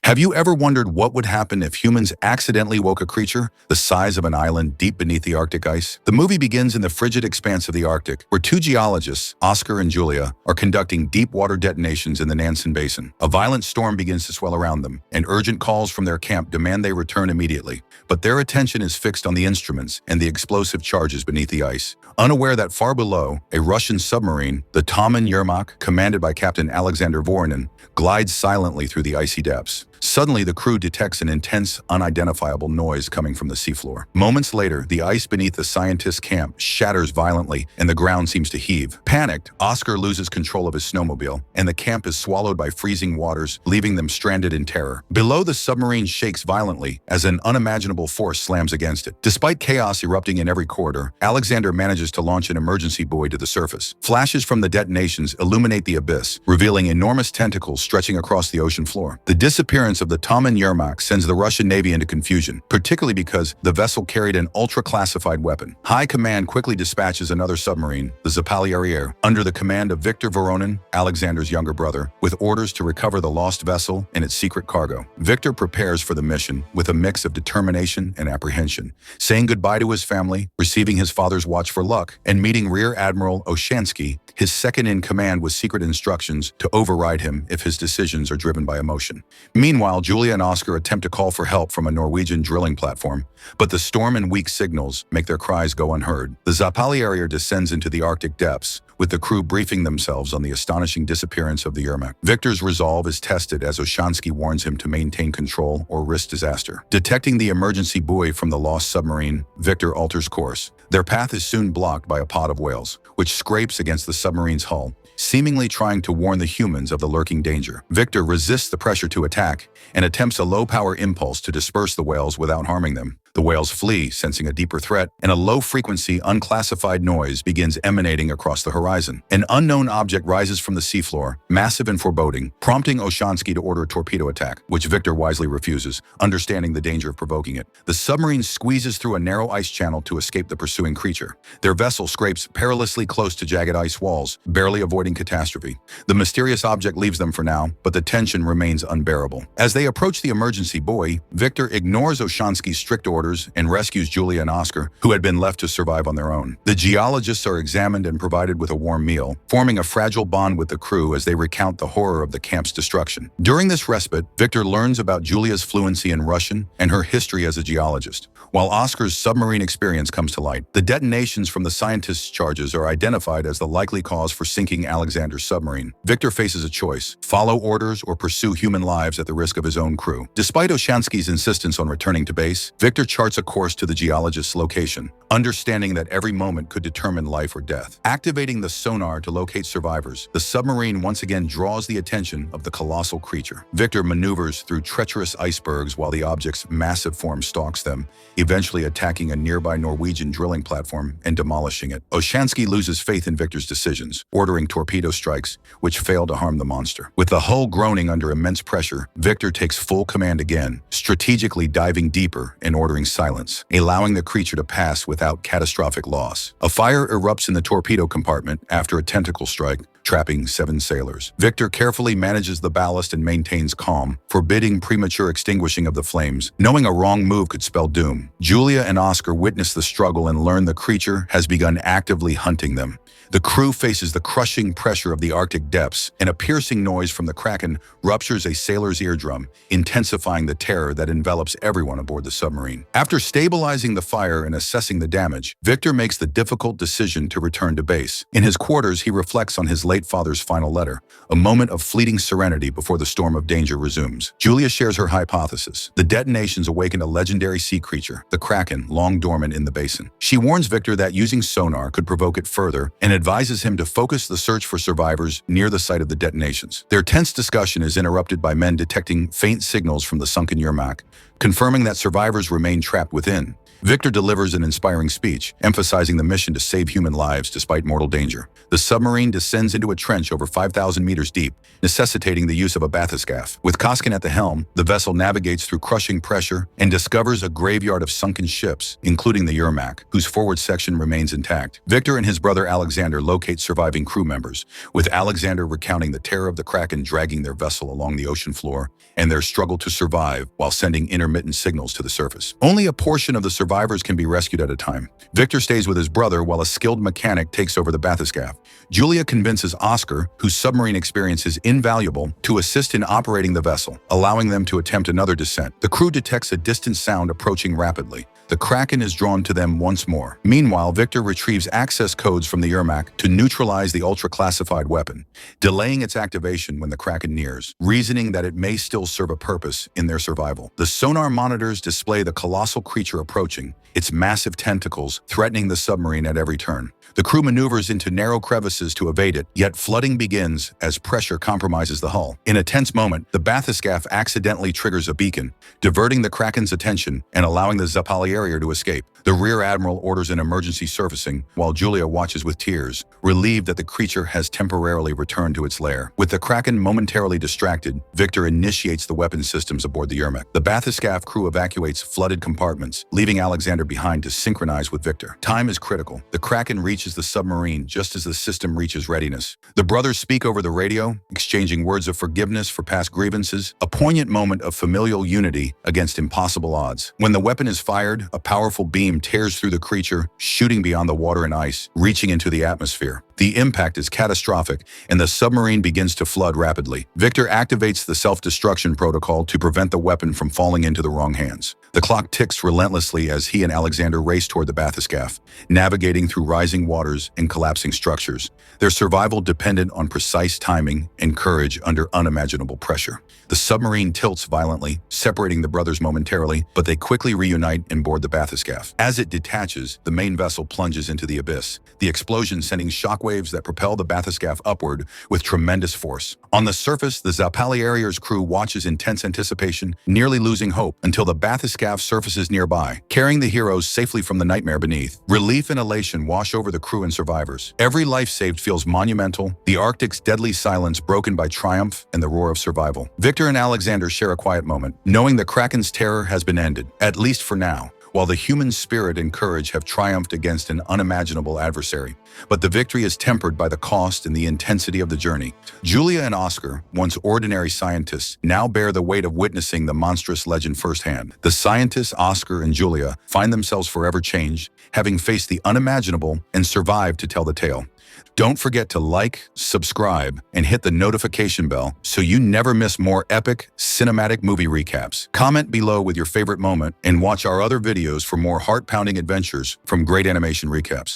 Have you ever wondered what would happen if humans accidentally woke a creature the size of an island deep beneath the Arctic ice? The movie begins in the frigid expanse of the Arctic, where two geologists, Oscar and Julia, are conducting deep water detonations in the Nansen Basin. A violent storm begins to swell around them, and urgent calls from their camp demand they return immediately. But their attention is fixed on the instruments and the explosive charges beneath the ice. Unaware that far below, a Russian submarine, the Taman Yermak, commanded by Captain Alexander Voronin, glides silently through the icy depths. Suddenly, the crew detects an intense, unidentifiable noise coming from the seafloor. Moments later, the ice beneath the scientists' camp shatters violently and the ground seems to heave. Panicked, Oscar loses control of his snowmobile, and the camp is swallowed by freezing waters, leaving them stranded in terror. Below, the submarine shakes violently as an unimaginable force slams against it. Despite chaos erupting in every corridor, Alexander manages to launch an emergency buoy to the surface. Flashes from the detonations illuminate the abyss, revealing enormous tentacles stretching across the ocean floor. The disappearance of the Taman Yermak sends the Russian Navy into confusion, particularly because the vessel carried an ultra-classified weapon. High Command quickly dispatches another submarine, the Zapalierier, under the command of Viktor Voronin, Alexander's younger brother, with orders to recover the lost vessel and its secret cargo. Viktor prepares for the mission with a mix of determination and apprehension, saying goodbye to his family, receiving his father's watch for luck, and meeting Rear Admiral Oshansky, his second-in-command with secret instructions to override him if his decisions are driven by emotion. Meanwhile, Julia and Oscar attempt to call for help from a Norwegian drilling platform, but the storm and weak signals make their cries go unheard. The Zapalierier descends into the Arctic depths, with the crew briefing themselves on the astonishing disappearance of the Yermak. Viktor's resolve is tested as Oshansky warns him to maintain control or risk disaster. Detecting the emergency buoy from the lost submarine, Viktor alters course. Their path is soon blocked by a pod of whales, which scrapes against the submarine's hull, seemingly trying to warn the humans of the lurking danger. Viktor resists the pressure to attack and attempts a low-power impulse to disperse the whales without harming them. The whales flee, sensing a deeper threat, and a low-frequency, unclassified noise begins emanating across the horizon. An unknown object rises from the seafloor, massive and foreboding, prompting Oshansky to order a torpedo attack, which Viktor wisely refuses, understanding the danger of provoking it. The submarine squeezes through a narrow ice channel to escape the pursuing creature. Their vessel scrapes perilously close to jagged ice walls, barely avoiding catastrophe. The mysterious object leaves them for now, but the tension remains unbearable. As they approach the emergency buoy, Viktor ignores Oshansky's strict orders and rescues Julia and Oscar, who had been left to survive on their own. The geologists are examined and provided with a warm meal, forming a fragile bond with the crew as they recount the horror of the camp's destruction. During this respite, Viktor learns about Julia's fluency in Russian and her history as a geologist, while Oscar's submarine experience comes to light. The detonations from the scientists' charges are identified as the likely cause for sinking Alexander's submarine. Viktor faces a choice: follow orders or pursue human lives at the risk of his own crew. Despite Oshansky's insistence on returning to base, Viktor charts a course to the geologist's location, understanding that every moment could determine life or death. Activating the sonar to locate survivors, the submarine once again draws the attention of the colossal creature. Viktor maneuvers through treacherous icebergs while the object's massive form stalks them, eventually attacking a nearby Norwegian drilling platform and demolishing it. Oshansky loses faith in Viktor's decisions, ordering torpedo strikes, which fail to harm the monster. With the hull groaning under immense pressure, Viktor takes full command again, strategically diving deeper and ordering silence, allowing the creature to pass without catastrophic loss. A fire erupts in the torpedo compartment after a tentacle strike, trapping 7 sailors. Viktor carefully manages the ballast and maintains calm, forbidding premature extinguishing of the flames, knowing a wrong move could spell doom. Julia and Oscar witness the struggle and learn the creature has begun actively hunting them. The crew faces the crushing pressure of the Arctic depths, and a piercing noise from the Kraken ruptures a sailor's eardrum, intensifying the terror that envelops everyone aboard the submarine. After stabilizing the fire and assessing the damage, Viktor makes the difficult decision to return to base. In his quarters, he reflects on his late father's final letter, a moment of fleeting serenity before the storm of danger resumes. Julia shares her hypothesis. The detonations awakened a legendary sea creature, the Kraken, long dormant in the basin. She warns Viktor that using sonar could provoke it further and advises him to focus the search for survivors near the site of the detonations. Their tense discussion is interrupted by men detecting faint signals from the sunken Yermak, confirming that survivors remain trapped within. Victor delivers an inspiring speech, emphasizing the mission to save human lives despite mortal danger. The submarine descends into a trench over 5,000 meters deep, necessitating the use of a bathyscaphe. With Kraken at the helm, the vessel navigates through crushing pressure and discovers a graveyard of sunken ships, including the Yermak, whose forward section remains intact. Victor and his brother Alexander locate surviving crew members, with Alexander recounting the terror of the Kraken dragging their vessel along the ocean floor and their struggle to survive while sending intermittent signals to the surface. Only a portion of the survivors can be rescued at a time. Victor stays with his brother while a skilled mechanic takes over the bathyscaphe. Julia convinces Oscar, whose submarine experience is invaluable, to assist in operating the vessel, allowing them to attempt another descent. The crew detects a distant sound approaching rapidly. The Kraken is drawn to them once more. Meanwhile, Victor retrieves access codes from the Yermak to neutralize the ultra-classified weapon, delaying its activation when the Kraken nears, reasoning that it may still serve a purpose in their survival. The sonar monitors display the colossal creature approaching, its massive tentacles threatening the submarine at every turn. The crew maneuvers into narrow crevices to evade it, yet flooding begins as pressure compromises the hull. In a tense moment, the bathyscaphe accidentally triggers a beacon, diverting the Kraken's attention and allowing the Zapalierier to escape. The rear admiral orders an emergency surfacing, while Julia watches with tears, relieved that the creature has temporarily returned to its lair. With the Kraken momentarily distracted, Victor initiates the weapon systems aboard the Yermak. The bathyscaphe crew evacuates flooded compartments, leaving Alexander behind to synchronize with Victor. Time is critical. The Kraken reaches the submarine just as the system reaches readiness. The brothers speak over the radio, exchanging words of forgiveness for past grievances, a poignant moment of familial unity against impossible odds. When the weapon is fired, a powerful beam tears through the creature, shooting beyond the water and ice, reaching into the atmosphere. The impact is catastrophic, and the submarine begins to flood rapidly. Victor activates the self-destruction protocol to prevent the weapon from falling into the wrong hands. The clock ticks relentlessly as he and Alexander race toward the bathyscaphe, navigating through rising waters and collapsing structures, their survival dependent on precise timing and courage under unimaginable pressure. The submarine tilts violently, separating the brothers momentarily, but they quickly reunite and board the bathyscaphe. As it detaches, the main vessel plunges into the abyss, the explosion sending shockwaves that propel the bathyscaphe upward with tremendous force. On the surface, the Zapalieriers crew watches in tense anticipation, nearly losing hope, until the bathyscaphe surfaces nearby, carrying the heroes safely from the nightmare beneath. Relief and elation wash over the crew and survivors. Every life saved feels monumental, the Arctic's deadly silence broken by triumph and the roar of survival. Victor and Alexander share a quiet moment, knowing the Kraken's terror has been ended, at least for now, while the human spirit and courage have triumphed against an unimaginable adversary. But the victory is tempered by the cost and the intensity of the journey. Julia and Oscar, once ordinary scientists, now bear the weight of witnessing the monstrous legend firsthand. The scientists, Oscar and Julia, find themselves forever changed, having faced the unimaginable and survived to tell the tale. Don't forget to like, subscribe, and hit the notification bell so you never miss more epic, cinematic movie recaps. Comment below with your favorite moment and watch our other videos for more heart-pounding adventures from great animation recaps.